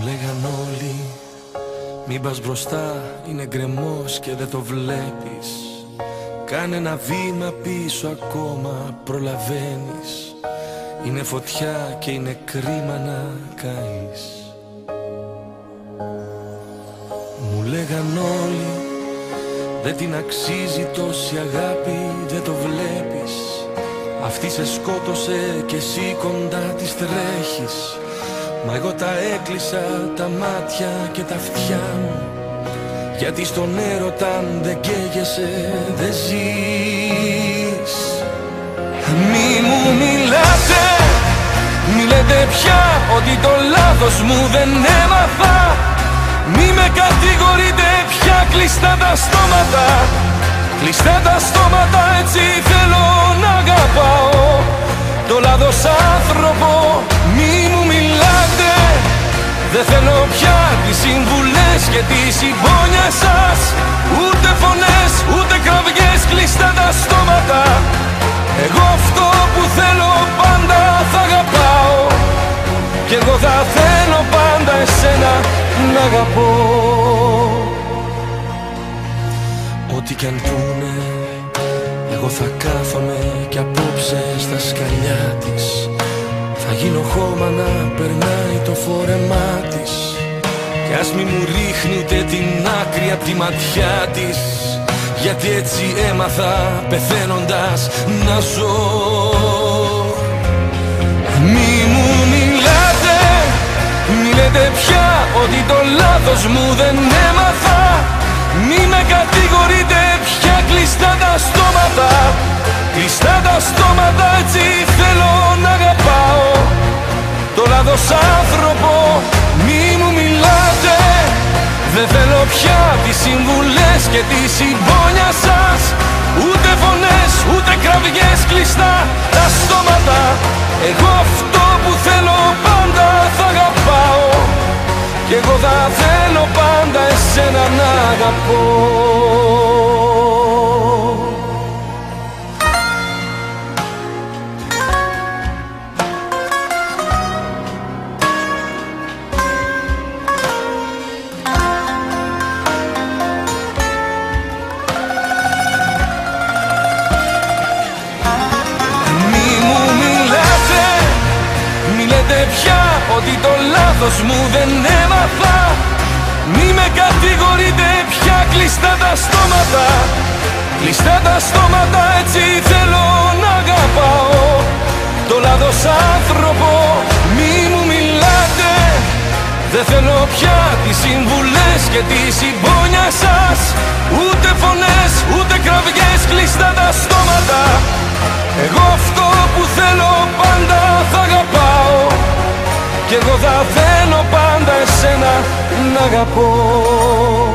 Λέγαν όλοι μην πας μπροστά, είναι γκρεμός και δεν το βλέπεις. Κάνε ένα βήμα πίσω ακόμα, προλαβαίνεις. Είναι φωτιά και είναι κρίμα να καείς. Μου λέγαν όλοι δεν την αξίζει τόση αγάπη, δεν το βλέπεις. Αυτή σε σκότωσε και εσύ κοντά της τρέχεις. Μα εγώ τα έκλεισα τα μάτια και τα αυτιά μου, γιατί στον έρωτα δεν καίγεσαι, δεν ζεις. Μη μου μιλάτε, μη λέτε πια ότι το λάθος μου δεν έμαθα. Μη με κατηγορείτε πια, κλειστά τα στόματα. Κλειστά τα στόματα, έτσι θέλω να αγαπάω. Το λάθος άνθρωπο, μη μου μιλάτε. Δεν θέλω πια τις συμβουλές και τη συμπόνια σας. Ούτε φωνές, ούτε κραυγές, κλειστά τα στόματα. Εγώ αυτό που θέλω πάντα θα αγαπάω. Κι εγώ θα θέλω πάντα εσένα να αγαπώ. Ό,τι κι αν πούνε, εγώ θα κάθομαι κι απόψε στα σκαλιά της. Θα γίνω χώμα να περνάει το φόρεμά της. Κι ας μη μου ρίχνει ούτε την άκρη απ' τη ματιά της, γιατί έτσι έμαθα πεθαίνοντας να ζω. Μη μου μιλάτε, μη λέτε πια ότι το λάθος μου δεν έμαθα. Μη με κατηγορείτε πια, κλειστά τα στόματα. Κλειστά τα στόματα, έτσι θέλω να αγαπάω. Το λάθος άνθρωπο, μη μου μιλάτε. Δεν θέλω πια τις συμβουλές και τη συμπόνια σας. Ούτε φωνές, ούτε κραυγές, κλειστά τα στόματα. Εγώ αυτό που θέλω πάντα θα αγαπάω. Κι εγώ θα θέλω πάντα εσένα να αγαπώ. Πια ότι το λάθος μου δεν έμαθα. Μη με κατηγορείτε πια, κλειστά τα στόματα. Κλειστά τα στόματα, έτσι θέλω να αγαπάω. Το λάθος άνθρωπο, μη μου μιλάτε. Δεν θέλω πια τις συμβουλές και τη συμπόνια σας. Ούτε φωνές, ούτε κραυγές, κλειστά τα στόματα. Εγώ αυτό που θέλω πάντα θα αγαπάω. Κι εγώ θα θέλω πάντα εσένα να αγαπώ.